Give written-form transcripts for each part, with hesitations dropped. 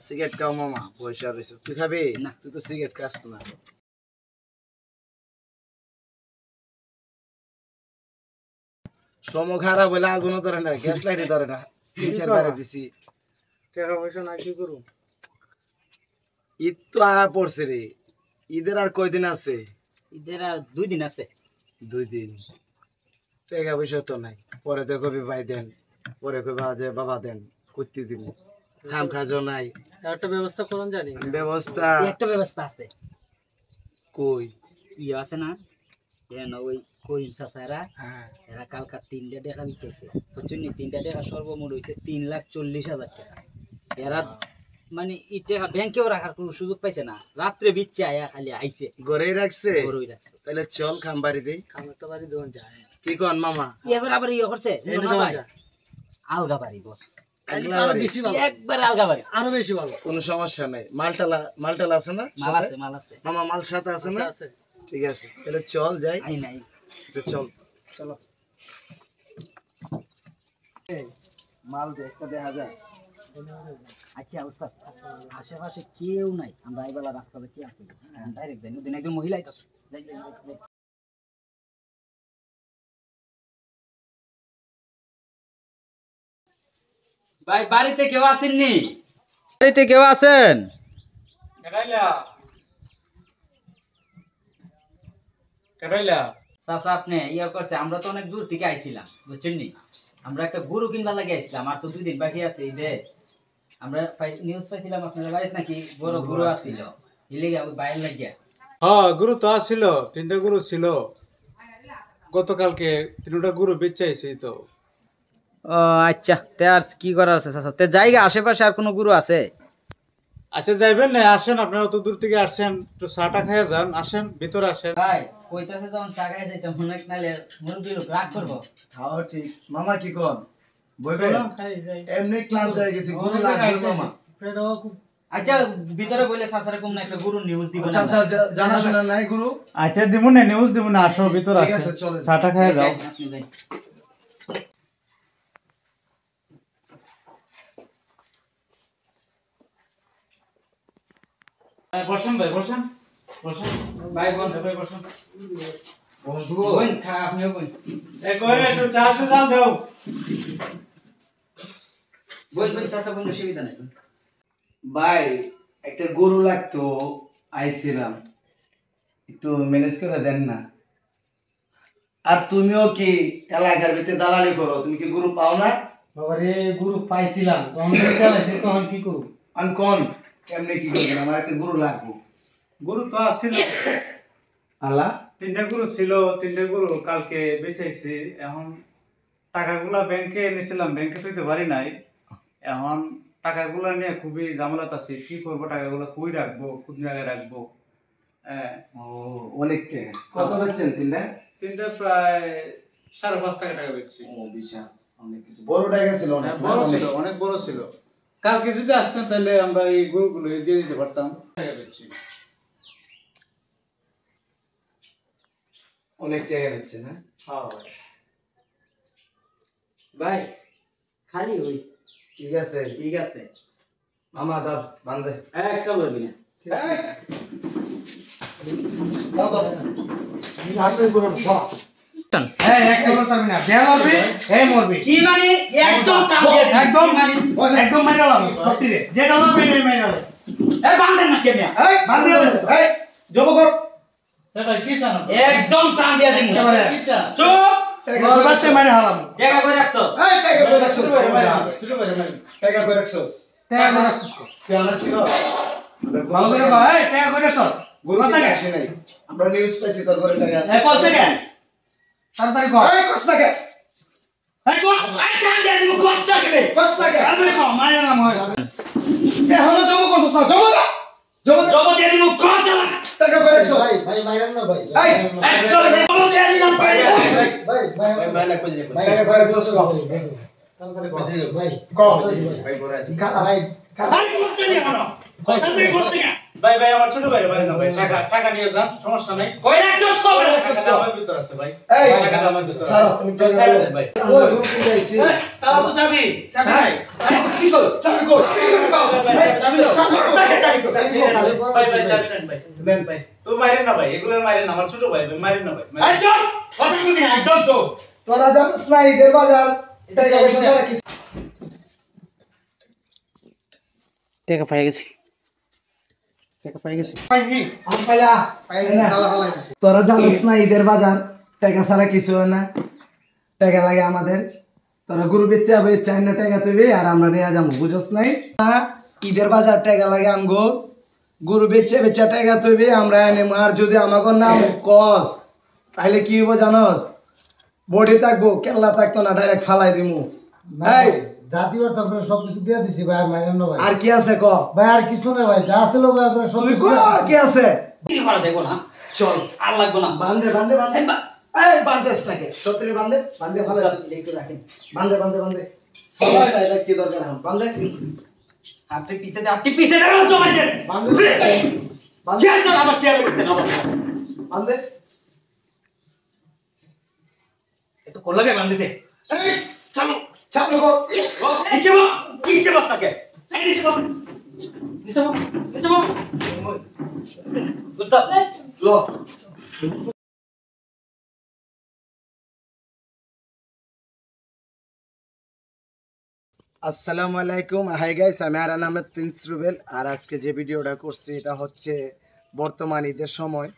Cigarette খাও মামা পয়সা রয়েছে তুই খাবি না তুই তো সিগারেট খাস না সম খারাপ বলে আগুনও ধরে না গ্যাস লাইটে ধরে না 3-4 বারে দিছি টাকা পয়সা না কি করু ঈদ তো পড়ছে রে ঈদের আর কয়দিন আছে ঈদের আর 2 দিন আছে 2 দিন টাকা পয়সা তো নাই পরে তো কবি ভাই দেন পরে কবি যে বাবা দেন করতে দিব খাম খাজো নাই একটা ব্যবস্থা করুন জানি ব্যবস্থা একটা ব্যবস্থা আছে কই ই আছে না এন ওই কইম সাসারা হ্যাঁ এরা কালকা 3টা টাকা বিচাইছে বুঝছেন নি 3টা টাকা সর্বমোট হইছে 3,40,000 টাকা এরা মানে এই টাকা ব্যাংকেও রাখার কোনো সুযোগ পাইছে না রাতে বিচ্ছে আয়া খালি আইছে ঘরেই রাখছে ঘরেই রাখছে তাহলে চল খাম বাড়ি দেই খাম একটা বাড়ি দোন যায় কি কোন মামা এবার আবার ইয়ে করছে আলগা বাড়ি বস একবার আলগা বাড়ি আরো বেশি ভালো কোনো সমস্যা নাই মালটালা আছে না মাল আছে মামা মাল সাথে আছে না ঠিক আছে তাহলে চল যাই আই নাই চল চলো মাল একটা দেখা যায় আচ্ছা ওস্তাদ আশেপাশে কেউ নাই আমরা এইবেলা রাস্তাতে কি আছে ডাইরেক্ট দেন দিন একজন মহিলা আইতাছে ভাই বাড়িতে কেউ আসেননি বাড়িতে কেউ আছেন চাচা আপনি ইয়ে করছে আমরা তো অনেক দূর থেকে আইছিলাম বুঝছেন নি আমরা একটা গরু কিনবার লাগে আইছিলাম আর তো 2 দিন বাকি আছে ঈদে আমরা নিউজ পাইছিলাম আপনাদের বাড়িতে নাকি বড় গরু আছিল ইলেগা ওই বাইরে লাগিয়া হ্যাঁ গরু তো আসছিল 3টা গরু ছিল গতকালকে 3টা গরু বেচাইছি তো ও আচ্ছা তে আর কি করার আছে চাচা তে জায়গা আশেপাশে আর কোনো গরু আছে আচ্ছা যাইবেন না আসেন আপনারা অত দূর থেকে আসেন একটু চাটা খাইয়া যান আসেন ভিতরে আসেন ভাই কইতাছে যখন চাগাই যাইতাম অনেক নালে মুরগি লোক রাগ করবো খাও ঠিক মামা কি কোন বইবে এমনি ক্লান্ত হয়ে গেছি গরু লাগবে মামা আচ্ছা ভিতরে বলে চাচারে কোন একটা গরু নিউজ দিব না চাচা জানা শোনা নাই গুরু আচ্ছা দিব না নিউজ দিব না আসো ভিতরে ঠিক আছে আসেন চলেন চাটা খাইয়া যাও আপনি যাই বসেন ভাই বসেন বসেন ভাই বোন ভাই বসেন বসবো বোন খা আপনিও বোন এই কই একটু চা জাল দাও বোন বোন চাচা কোনো অসুবিধা নাই ভাই একটা গরু লাগতো আইছিলাম একটু ম্যানেজ করে দেন না আর তুমিও কি এলাকার ভিতরে দালালি করো তুমি কি গরু পাও না বাবারে গরু পাইছিলাম তখন চালাইছে তখন কি করব আমি কোন কেমনে কি করবেন আমার একটা গরু লাগবে গরু তো আসছিল আল্লাহ 3টা গরু ছিল 3টা গরু কালকে বেচাইছি এখন টাকাগুলা ব্যাংকে এনেছিলাম ব্যাংকে তুইতে পারি নাই এখন টাকাগুলা নিয়ে খুবই ঝামেলাত আছি কি করব টাকাগুলা কই রাখবো কোন জায়গায় রাখবো ও অনেক কত বেচছেন তিনটা 3টা প্রায় 5.5 টাকা বেচছি ও বিশাল অনেক কিছু বড় টাকা ছিল অনেক বড় ছিল অনেক বড় ছিল কালকে যদি আসতেন তাহলে আমরা এই গরুগুলো দিয়ে দিতে পারতাম টাকা বেচছি অনেক টাকা বেচছে না হ্যাঁ ভাই ভাই খালি ওই ঠিক আছে মামা দাও বান্ধে একটা বলবি না দাও দাও আমি হাতে করে বাহ এই একটা বলতে পারবি না দেয়া লাগবে এই মরবি কি মানে একদম কাম দিয়ে একদম একদম মাইরা লাগবে সত্যি রে যেটা লাগবে এই মাইরা লাগবে এই বাঁধেন না কেমিয়া এই বাঁধি আছে এই জবকর ভাই কি জানো একদম টান দিয়ে দিমু কি চান চুপ তোর বাসে মাইরা হারাম টাকা কই রাখছস এই টাকা করে রাখছস ছোট ভাই টাকা করে রাখছস টাকা করে রাখছিস তুই আমার ছিল ভালো করে কও এই টাকা করে রাখছস গরু থেকে আসে নাই আমরা নিউজ পাইছি তোর ঘরে টাকা আছে এই কস থেকে তাড়াতাড়ি কর এই কস টাকা এই কর এই টান দিয়ে দিমু কষ্ট হবে কস টাকা তাড়াতাড়ি কর মাইরা নাম হয় এ হলো জমা করছস না জমা না জব দিয়ে দিমু কষ্ট হবে টাকা করে রাখছস ভাই মাইরা না ভাই এই একদম জব দিয়ে দিলাম কই ভাই মাইনা কই যাবে টাকা করে রাখছস তাড়াতাড়ি কর ভাই কও ভাই বড় আছে কাটা ভাই ভাই কষ্ট দিয়ে কেন তাড়াতাড়ি কষ্ট দিয়ে ভাই ভাই আমার ছোট ভাই না ভাই টাকা নিয়ে যান সমস্যা নাই কই রাখছস কবে রাখছস টাকা আমার ভিতর আছে ভাই এই টাকা আমার ভিতর সারা তুমি টাকা চাইলে দেন ভাই ওই গরু কিনে আইছি তাও তো চাবি চাবি নাই কি কর চাবি কই ভাই চাবি দাও ভাই ভাই চাবি নেন ভাই দেন ভাই। তো মারেন না ভাই, এগুলো মারেন না, আমার ছোট ভাই, মারেন না ভাই। আরে চল কথা কবি না একদম চল তোরা জানিস না ঈদের বাজার টাকা পয়সা ছাড়া কিছু টাকা পাই গেছি পাইছি আমি পাইলা তালা ফালাই দিছি। তোরা জানিস না ঈদের বাজার টাকা ছাড়া কিছু হয় না, টাকা লাগে আমাদের। তোরা গরু বেচা বেচা না টাকা তুইবি আর আমরা নিয়ে যাবো, বুঝছ নাই? ঈদের বাজার টাকা লাগে আমগো, গরু বেচা বেচা টাকা তুইবি আমরা এনে। আর যদি আমাকে নাম কস তাহলে কি হইব জানস? বডি থাকবো, কেল্লা থাকতো না, ডাইরেক্ট ফালাই দিমু। এই জাতীয় তরফে সবকিছু দিয়ে দিছি ভাই, আর মাইনেন না ভাই। আর কি আছে ক? ভাই আর কিছু না ভাই, যা ছিল ভাই আপনার সব তুই কিছু ক আর কি আছে? কি করা যাইবো না, চল আর লাগবো না। বান্ধে বান্ধে বান্ধে এই বান্ধেস থাকে সত্যি বান্ধে বান্ধে ফালাই একটু রাখেন বান্ধে বান্ধে বান্ধে ফালাই না, এটা কি দরকার এখন? বান্ধে আপনি পিছে দে, আপনি পিছে দে, জমা দেন বান্ধে বান্ধে চেয়ার তো আবার চেয়ারে বসছেন আবার বান্ধে। এত কোন লাগে বান্দিতে এই চলো চাপলো গো। ও নিচে বস, নিচে বস থাকে এই নিচে বস, নিচে বস, নিচে বস উস্তাদ লো আসসালামু আলাইকুম, হাই গাইস, আমি আরান আহমেদ প্রিন্স রুবেল। আর আজকে যে ভিডিওটা করছি এটা হচ্ছে বর্তমান ঈদের সময়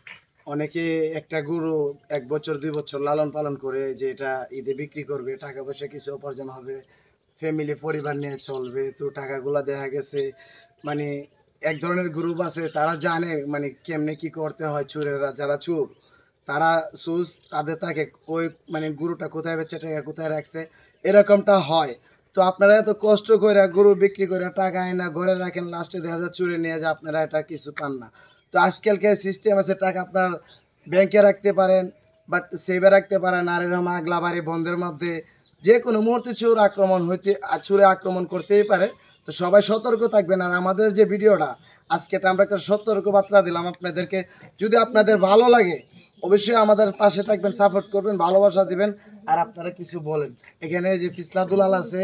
অনেকে একটা গরু 1 বছর 2 বছর লালন পালন করে যে এটা ঈদে বিক্রি করবে, টাকা পয়সা কিছু উপার্জন হবে, ফ্যামিলি পরিবার নিয়ে চলবে। তো টাকাগুলো দেখা গেছে মানে এক ধরনের গ্রুপ আছে, তারা জানে মানে কেমনে কি করতে হয়। চোরেরা যারা চোর তারা সুস তাদের তাকে ওই মানে গরুটা কোথায় বেচে টাকা কোথায় রাখছে এরকমটা হয়। তো আপনারা এত কষ্ট করে গরু বিক্রি করে টাকা আয়না ঘরে রাখেন, লাস্টে দেখা যায় চুরি নিয়ে যায়, আপনারা এটা কিছু পান না। তো আজকালকার সিস্টেম আছে, টাকা আপনার ব্যাংকে রাখতে পারেন বাট সেভে রাখতে পারেন। আর এরকম আগলা বাড়ি বন্ধের মধ্যে যে কোনো মুহূর্তে চোর আক্রমণ হইতে চোরে আক্রমণ করতেই পারে। তো সবাই সতর্ক থাকবেন। আর আমাদের যে ভিডিওটা আজকে আমরা একটা সতর্ক বার্তা দিলাম আপনাদেরকে। যদি আপনাদের ভালো লাগে অবশ্যই আমাদের পাশে থাকবেন, সাপোর্ট করবেন, ভালোবাসা দিবেন। আর আপনারা কিছু বলেন। এখানে যে ফিসলা দুলাল আছে,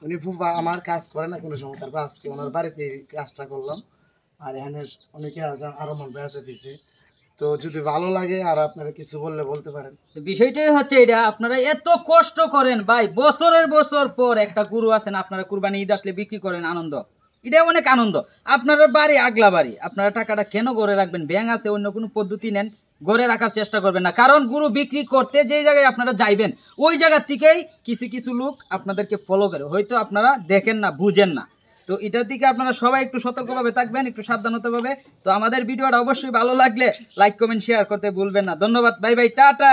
উনি ফুফা আমার কাজ করে না কোনো সময়, তারপর আজকে ওনার বাড়িতে এই কাজটা করলাম। আর এখানে অনেকে আছে, আরো মন আছে পিছে। তো যদি ভালো লাগে আর আপনারা কিছু বললে বলতে পারেন। বিষয়টাই হচ্ছে এটা, আপনারা এত কষ্ট করেন ভাই, বছরের বছর পর একটা গরু আছেন, আপনারা কুরবানি ঈদ আসলে বিক্রি করেন, আনন্দ, এটা অনেক আনন্দ। আপনারা বাড়ি আগলা বাড়ি, আপনারা টাকাটা কেন ঘরে রাখবেন? ব্যাংক আছে, অন্য কোনো পদ্ধতি নেন, ঘরে রাখার চেষ্টা করবেন না। কারণ গরু বিক্রি করতে যেই জায়গায় আপনারা যাইবেন ওই জায়গা থেকেই কিছু কিছু লোক আপনাদেরকে ফলো করে, হয়তো আপনারা দেখেন না, বুঝেন না। তো এটার দিকে আপনারা সবাই একটু সতর্কভাবে থাকবেন, একটু সাবধানতাভাবে। তো আমাদের ভিডিওটা অবশ্যই ভালো লাগলে লাইক কমেন্ট শেয়ার করতে ভুলবেন না। ধন্যবাদ, বাই বাই, টাটা।